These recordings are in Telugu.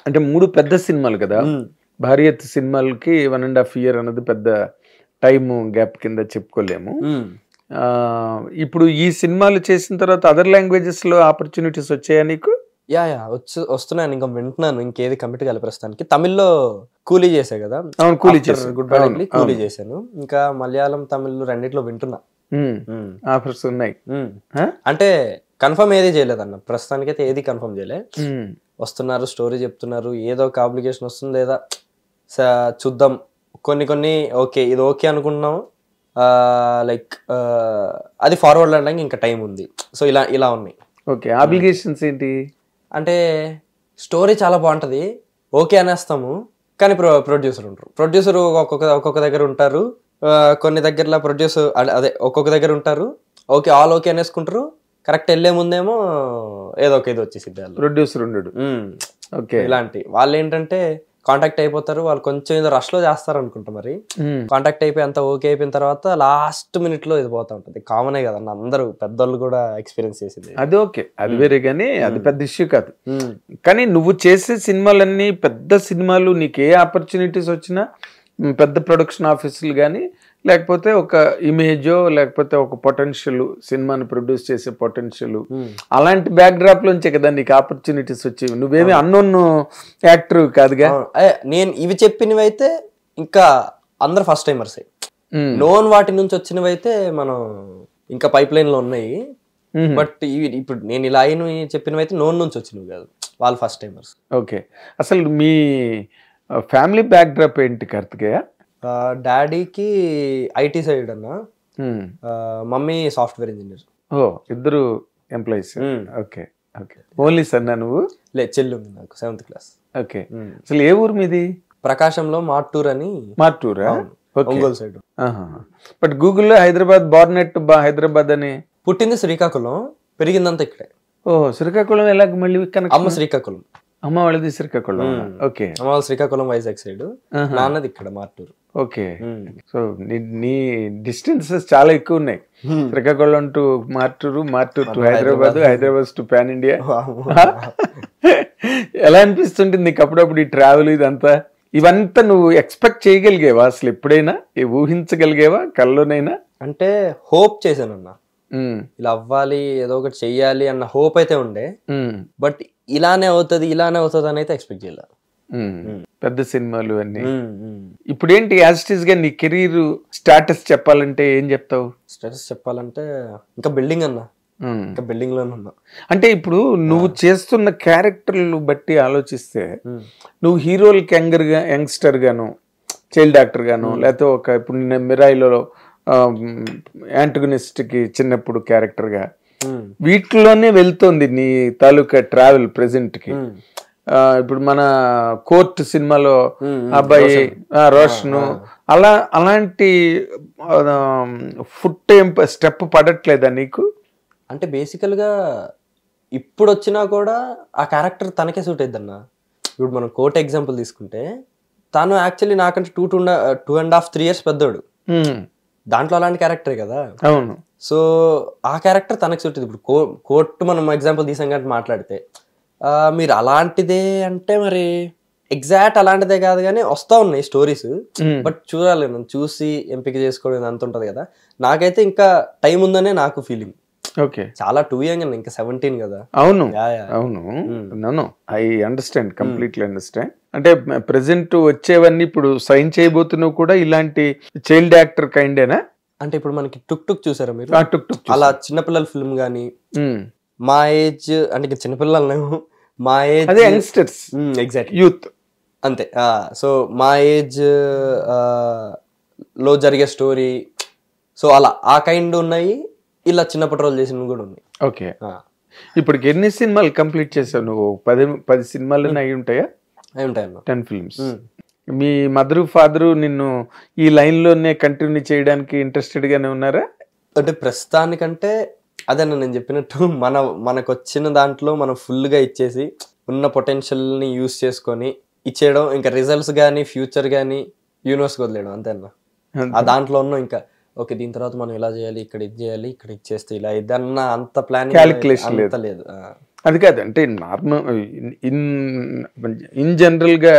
అంటే 3 పెద్ద సినిమాలు కదా, భారీ ఎత్తు సినిమాలకి 1.5 year అన్నది పెద్ద టైమ్ గ్యాప్ కింద చెప్పుకోలేము. ఇప్పుడు ఈ సినిమాలు చేసిన తర్వాత అదర్ లాంగ్వేజెస్ లో ఆపర్చునిటీస్ వచ్చాయా నీకు? యా వస్తున్నాను, ఇంకా వింటున్నాను. ఇంకేది కమిట్ కాలి ప్రస్తుతానికి. తమిళ్లో కూలీ చేసా కదా, కూలీ గుడ్ బై ఢిల్లీ కూలీ చేశాను. ఇంకా మలయాళం తమిళ్ రెండిట్లో వింటున్నా. ఆఫర్స్ ఉన్నాయి అంటే కన్ఫర్మ్ ఏది చేయలేదన్న, ప్రస్తుతానికైతే ఏది కన్ఫర్మ్ చేయలే. వస్తున్నారు, స్టోరీ చెప్తున్నారు, ఏదో ఒక అప్లికేషన్ వస్తుంది లేదా చూద్దాం. కొన్ని ఓకే ఇది ఓకే అనుకుంటున్నాం, లైక్ అది ఫార్వర్డ్ అనడానికి ఇంకా టైం ఉంది. సో ఇలా ఉన్నాయి. ఓకే, అప్లికేషన్స్ ఏంటి అంటే స్టోరీ చాలా బాగుంటది, ఓకే అనేస్తాము, కానీ ప్రొడ్యూసర్ ఉంటారు. ప్రొడ్యూసర్ ఒక్కొక్క దగ్గర ఉంటారు, కొన్ని దగ్గరలో ప్రొడ్యూసర్ అదే ఒక్కొక్క దగ్గర ఉంటారు. ఓకే ఆల్ ఓకే అనేసుకుంటారు, కరెక్ట్ వెళ్ళే ముందేమో ఏదో ఒక ఇది వచ్చేసిద్ది. ప్రొడ్యూసర్ ఉండడు. ఓకే, ఇలాంటి వాళ్ళు ఏంటంటే కాంటాక్ట్ అయిపోతారు, వాళ్ళు కొంచెం ఏదో రష్ లో చేస్తారు అనుకుంటా. మరి కాంటాక్ట్ అయిపోయి అంతా ఓకే అయిపోయిన తర్వాత లాస్ట్ మినిట్ లో ఇది పోతా ఉంటది. కామనే కదన్న, అందరూ పెద్దోళ్ళు కూడా ఎక్స్పీరియన్స్ చేసింది. అది ఓకే, అది వేరే, కానీ అది పెద్ద ఇష్యూ కాదు. కానీ నువ్వు చేసే సినిమాలన్నీ పెద్ద సినిమాలు, నీకు ఏ ఆపర్చునిటీస్ వచ్చినా పెద్ద ప్రొడక్షన్ ఆఫీసులు కానీ, లేకపోతే ఒక ఇమేజో, లేకపోతే ఒక పొటెన్షియల్ సినిమాని ప్రొడ్యూస్ చేసే పొటెన్షియల్, అలాంటి బ్యాక్ డ్రాప్ లోంచే కదా నీకు ఆపర్చునిటీస్ వచ్చేవి. నువ్వేమి అన్నోన్ యాక్టర్ కాదుగా. నేను ఇవి చెప్పినవి అయితే ఇంకా అందరు ఫస్ట్ టైమర్స్, నోన్ వాటి నుంచి వచ్చినవి అయితే మనం ఇంకా పైప్ లైన్ లో ఉన్నాయి. బట్ ఇప్పుడు నేను ఇలా అయిన చెప్పినవి అయితే నోన్ నుంచి వచ్చినవి కాదు, వాళ్ళు ఫస్ట్ టైమర్స్. ఓకే, అసలు మీ ఫ్యామిలీ బ్యాక్ డ్రాప్ ఏంటి కార్తికేయ? డాడీకి ఐటీ సైడ్ అన్న, మమ్మీ సాఫ్ట్వేర్ ఇంజనీర్. ఓ, ఇద్దరు ఎంప్లాయీస్. ఓకే ఓకే, ఓన్లీ సన్నా నువ్వు? చెల్లి ఉంది నాకు, 7th క్లాస్. ఓకే, అసలు ఏ ఊరు మీది? ప్రకాశంలో మార్టూర్ అని. మార్టూరా? ఒంగోలు సైడ్. బట్ గూగుల్లో హైదరాబాద్ బార్నెట్ హైదరాబాద్ అని. పుట్టింది శ్రీకాకుళం, పెరిగిందంతా ఇక్కడే. ఓ, శ్రీకాకుళం ఎలాగ మళ్ళీ? అమ్మ శ్రీకాకుళం, అమ్మ వాళ్ళది శ్రీకాకుళం. ఓకే, అమ్మ వాళ్ళ శ్రీకాకుళం వైజాగ్ సైడ్, నాన్నది ఇక్కడ మార్టూరు. ఓకే, సో నీ డిస్టెన్సెస్ చాలా ఎక్కువ ఉన్నాయి. Srikakulam to Martur, Martur to Hyderabad, Hyderabad to pan India. ఎలా అనిపిస్తుంటుంది నీకు అప్పుడప్పుడు ఈ ట్రావెల్ ఇదంతా? ఇవంతా నువ్వు ఎక్స్పెక్ట్ చేయగలిగేవా అసలు? ఎప్పుడైనా ఊహించగలిగేవా కల్లోనైనా? అంటే హోప్ చేశానన్న, ఇలా అవ్వాలి, ఏదో ఒకటి చెయ్యాలి అన్న హోప్ అయితే ఉండే. బట్ ఇలానే అవుతుంది అని అయితే ఎక్స్పెక్ట్ చేయలే. పెద్ద సినిమాలు అన్ని. ఇప్పుడు ఏంటి యాజిటీస్ గా నీ కెరీర్ స్టాటస్ చెప్పాలంటే ఏం చెప్తావు? స్టేటస్ చెప్పాలంటే ఇంకా బిల్డింగ్ అన్న, ఇంకా బిల్డింగ్ లోనే ఉన్నా. అంటే ఇప్పుడు నువ్వు చేస్తున్న క్యారెక్టర్లు బట్టి ఆలోచిస్తే నువ్వు హీరోలకి యంగ్స్టర్ గాను, చైల్డ్ యాక్టర్ గాను, లేకపోతే ఇప్పుడు నేను మిరాయిలో యాంటగనిస్ట్ కి చిన్నప్పుడు క్యారెక్టర్ గా, వీటిలోనే వెళ్తోంది నీ తాలూకా ట్రావెల్ ప్రెసెంట్ కి. ఇప్పుడు మన కోర్ట్ సినిమాలో అబ్బాయి రోషన్, అలాంటి ఫుట్ స్టెప్ పడట్లేదా నీకు? అంటే బేసికల్ గా ఇప్పుడు వచ్చినా కూడా ఆ క్యారెక్టర్ తనకే సూట్ అయిద్ది అన్న. ఇప్పుడు మనం కోర్ట్ ఎగ్జాంపుల్ తీసుకుంటే, తను యాక్చువల్లీ నాకంటే 2.5-3 years పెద్దోడు. దాంట్లో అలాంటి క్యారెక్టరే కదా. అవును. సో ఆ క్యారెక్టర్ తనకి సూట్ అయింది. ఇప్పుడు కోర్టు మనం ఎగ్జాంపుల్ తీసాం కాబట్టి మాట్లాడితే, మీరు అలాంటిదే అంటే మరి ఎగ్జాక్ట్ అలాంటిదే కాదు, కానీ వస్తా ఉన్నాయి స్టోరీస్. బట్ చూడాలి, మనం చూసి ఎంపిక చేసుకోవడం అంత ఉంటది కదా. నాకైతే ఇంకా టైం ఉందనే నాకు ఫీలింగ్. ఓకే, చాలా టూ యంగ్ అండి, ఇంకా 17 కదా. అవును అవును, ఐ అండర్స్టాండ్, కంప్లీట్లీ అండర్స్టాండ్. అంటే ప్రెసెంట్ వచ్చేవన్నీ ఇప్పుడు సైన్ చేయబోతున్నావు కూడా ఇలాంటి చైల్డ్ యాక్టర్ కైండేనా? అంటే ఇప్పుడు మనకి టుక్ టుక్ చూసారా మీరు? టుక్ టుక్ అలా చిన్నపిల్లల ఫిల్మ్ గానీ, మా ఏజ్ అంటే ఇంకా చిన్నపిల్లలు, మా ఏజ్ అదే యంగ్స్టర్స్, ఎగ్జాక్ట్ యూత్ అంతే. సో మా ఏజ్ లో జరిగే స్టోరీ, సో అలా ఆ కైండ్ ఉన్నాయి. ఇలా చిన్నప్పటి రోజులు చేసినవి కూడా ఉన్నాయి. ఓకే, ఇప్పటికి ఎన్ని సినిమాలు కంప్లీట్ చేసావు నువ్వు? 10 సినిమాలు అయి ఉంటాయా? అయి ఉంటాయన్న, 10 films. మీ మదరు ఫాదరు నిన్ను ఈ లైన్ లోనే కంటిన్యూ చేయడానికి ఇంట్రెస్టెడ్ గానే ఉన్నారా? అంటే ప్రస్తుతానికంటే అదే నేను చెప్పినట్టు, మనకు వచ్చిన దాంట్లో మనం ఫుల్ గా ఇచ్చేసి ఉన్న పొటెన్షియల్ ని యూజ్ చేసుకొని ఇచ్చేయడం, ఇంకా రిజల్ట్స్ గానీ ఫ్యూచర్ గానీ యూనివర్స్ వదిలేయడం, అంతే అన్న. ఆ దాంట్లో ఉన్న ఇంకా ఓకే దీని తర్వాత మనం ఇలా చేయాలి, ఇక్కడ ఇది చేయాలి, ఇక్కడ ఇచ్చేస్తే ఇలా ఇదన్న అంత ప్లానింగ్ క్యాలిక్యులేషన్ లేదు. అది కాదు అంటే నార్మల్ ఇన్ జనరల్ గా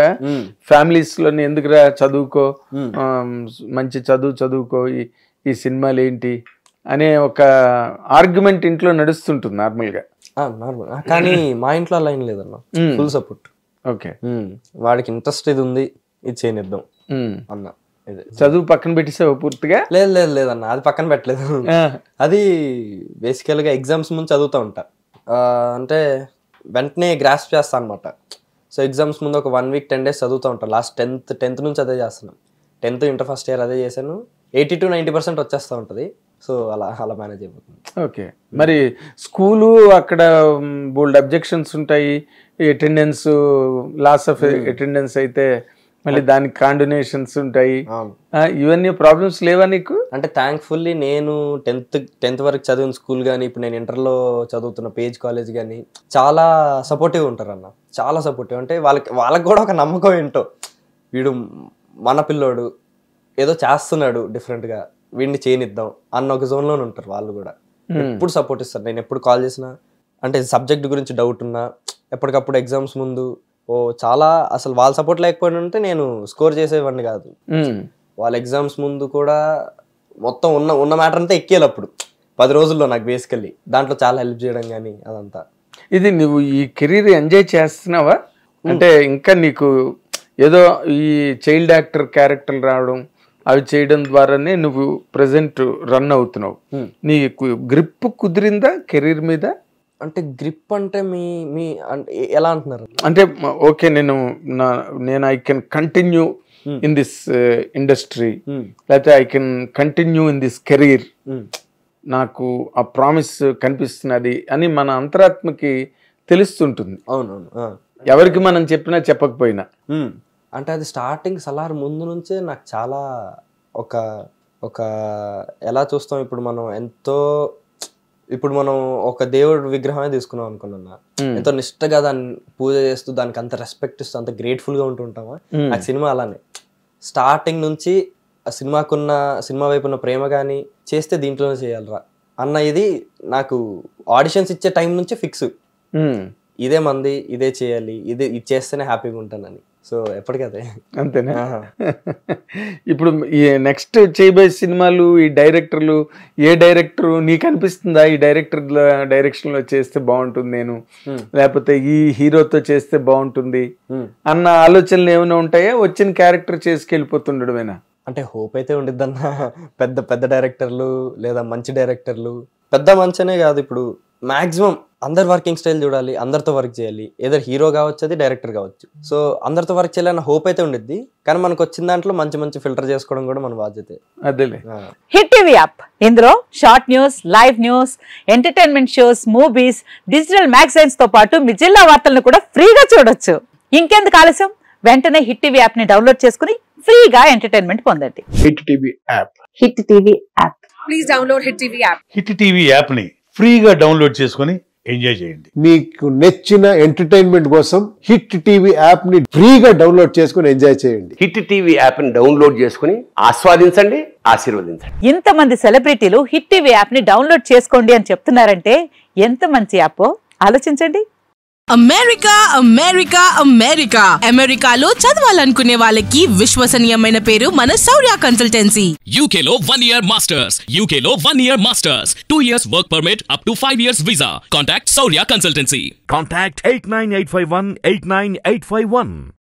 ఫ్యామిలీస్ లోని ఎందుకురా చదువుకో, మంచి చదువుకో, ఈ సినిమాలు ఏంటి అనే ఒక ఆర్గ్యుమెంట్ ఇంట్లో నడుస్తుంటుంది నార్మల్ గా. కానీ మా ఇంట్లో అలా ఏం లేదన్న, ఫుల్ సపోర్ట్. ఓకే, వాడికి ఇంట్రెస్ట్ ఇది ఉంది, ఇది చేయనిద్దాం అన్న. చదువు పక్కన పెట్టేసావు పూర్తిగా? లేదన్న, అది పక్కన పెట్టలేదు. అది బేసికల్ గా ఎగ్జామ్స్ ముందు చదువుతూ ఉంటా, అంటే వెంటనే గ్రాస్ప్ చేస్తా అనమాట. సో ఎగ్జామ్స్ ముందు ఒక 1 week 10 days చదువుతూ ఉంటాను. లాస్ట్ 10th నుంచి అదే చేస్తున్నాను. 10th ఇంటర్ ఫస్ట్ ఇయర్ అదే చేశాను. 80 to 90% వచ్చేస్తూ ఉంటుంది. సో అలా మేనేజ్ అయిపోతుంది. ఓకే, మరి స్కూలు అక్కడ బోల్డ్ అబ్జెక్షన్స్ ఉంటాయి, అటెండెన్స్, లాస్ ఆఫ్ అటెండెన్స్ అయితే మళ్ళీ దానికి కాండోనేషన్స్ ఉంటాయి, ఇవన్నీ ప్రాబ్లమ్స్ లేవా నీకు? అంటే థ్యాంక్ఫుల్లీ నేను 10th వరకు చదివిన స్కూల్ కానీ ఇప్పుడు నేను ఇంటర్లో చదువుతున్న పేజ్ కాలేజ్ కానీ చాలా సపోర్టివ్ ఉంటారు అన్న, చాలా సపోర్టివ్. అంటే వాళ్ళకి కూడా ఒక నమ్మకం ఏంటో, వీడు మన పిల్లోడు ఏదో చేస్తున్నాడు డిఫరెంట్గా, వీడిని చేయనిద్దాం అన్న ఒక జోన్లోనే ఉంటారు వాళ్ళు కూడా. ఎప్పుడు సపోర్ట్ ఇస్తారు. నేను ఎప్పుడు కాల్ చేసినా, అంటే సబ్జెక్ట్ గురించి డౌట్ ఉన్నా, ఎప్పటికప్పుడు ఎగ్జామ్స్ ముందు చాలా అసలు వాళ్ళ సపోర్ట్ లేకపోయినా ఉంటే నేను స్కోర్ చేసేవాడిని కాదు. వాళ్ళ ఎగ్జామ్స్ ముందు కూడా మొత్తం ఉన్న మ్యాటర్ అంతా ఎక్కేయాలి అప్పుడు 10 రోజుల్లో నాకు బేసికల్లీ దాంట్లో చాలా హెల్ప్ చేయడం కానీ అదంతా. ఇది నువ్వు ఈ కెరీర్ ఎంజాయ్ చేస్తున్నావా? అంటే ఇంకా నీకు ఏదో ఈ చైల్డ్ యాక్టర్ క్యారెక్టర్ రావడం అవి చేయడం ద్వారానే నువ్వు ప్రెసెంట్ రన్ అవుతున్నావు. నీకు గ్రిప్ కుదిరిందా కెరీర్ మీద? అంటే గ్రిప్ అంటే మీ అంటే ఎలా అంటున్నారు? అంటే ఓకే, నేను I can continue in this industry, లేకపోతే I can continue in this career, నాకు ఆ ప్రామిస్ కనిపిస్తున్నది అని మన అంతరాత్మకి తెలుస్తుంటుంది. అవునవును, ఎవరికి మనం చెప్పినా చెప్పకపోయినా. అంటే అది స్టార్టింగ్ సలార్ ముందు నుంచే నాకు చాలా ఒక ఎలా చూస్తాం, ఇప్పుడు మనం ఒక దేవుడు విగ్రహమే తీసుకున్నాం అనుకున్నా, ఎంతో నిష్టగా దాన్ని పూజ చేస్తూ దానికి అంత రెస్పెక్ట్ ఇస్తూ అంత గ్రేట్ఫుల్ గా ఉంటుంటామా, నాకు సినిమా అలానే స్టార్టింగ్ నుంచి ఆ సినిమా వైపు ఉన్న ప్రేమ కానీ చేస్తే దీంట్లోనే చేయాలరా అన్న ఇది నాకు ఆడిషన్స్ ఇచ్చే టైం నుంచి ఫిక్స్. ఇదే మంది, ఇదే చేయాలి, ఇది చేస్తేనే హ్యాపీగా ఉంటానని. సో ఎప్పటికదే అంతేనా? ఇప్పుడు ఈ నెక్స్ట్ చేయబోయే సినిమాలు ఈ డైరెక్టర్లు, ఏ డైరెక్టర్ నీకు అనిపిస్తుందా ఈ డైరెక్షన్ లో చేస్తే బాగుంటుంది, నేను లేకపోతే ఈ హీరోతో చేస్తే బాగుంటుంది అన్న ఆలోచనలు ఏమైనా ఉంటాయా? వచ్చిన క్యారెక్టర్ చేసుకెళ్ళిపోతుండడమేనా? అంటే హోప్ అయితే ఉండిద్దన్న. పెద్ద డైరెక్టర్లు లేదా మంచి డైరెక్టర్లు, పెద్ద మంచనే కాదు, ఇప్పుడు మాక్సిమం అందరు వర్కింగ్ స్టైల్ చూడాలి, అందరితో వర్క్ చేయాలి, ఏదో హీరో కావచ్చు, అది డైరెక్టర్ కావచ్చు. సో అందరితో వర్క్ చేయాలన్న హోప్ అయితే ఉండిద్ది, కానీ మనకు వచ్చిన దాంట్లో మంచి ఫిల్టర్ చేసుకోవడం కూడా మన బాధ్యతే. అదేలే. హిట్ టీవీ యాప్, ఇందులో short news, live news, entertainment shows, movies, digital magazines తో పాటు మీ జిల్లా వార్తలను కూడా ఫ్రీగా చూడొచ్చు. ఇంకెందుకు ఆలస్యం, వెంటనే హిట్ టీవీ యాప్ ని డౌన్లోడ్ చేసుకుని ఫ్రీగా ఎంటర్టైన్మెంట్ పొందండి. Hit TV app. Hit TV app. Please download hit TV app. Hit TV app ని ఫ్రీగా డౌన్లోడ్ చేసుకుని ఎంజాయ్ చేయండి. మీకు నచ్చిన ఎంటర్టైన్మెంట్ కోసం హిట్ టీవీ యాప్ ని ఫ్రీగా డౌన్లోడ్ చేసుకుని ఎంజాయ్ చేయండి. హిట్ టీవీ యాప్ ని డౌన్లోడ్ చేసుకుని ఆస్వాదించండి, ఆశీర్వదించండి. ఇంతమంది సెలబ్రిటీలు హిట్ టీవీ యాప్ ని డౌన్లోడ్ చేసుకోండి అని చెప్తున్నారంటే ఎంత మంచి యాప్ ఆలోచించండి. అమెరికాలో చదవాలనుకునే వాళ్ళకి విశ్వసనీయమైన పేరు మన శౌర్య కన్సల్టెన్సీ. UK లో 1 year masters, UK లో 1 year masters, 2 years work permit up to 5 years visa. Contact Saurya Consultancy. Contact 89851 89851.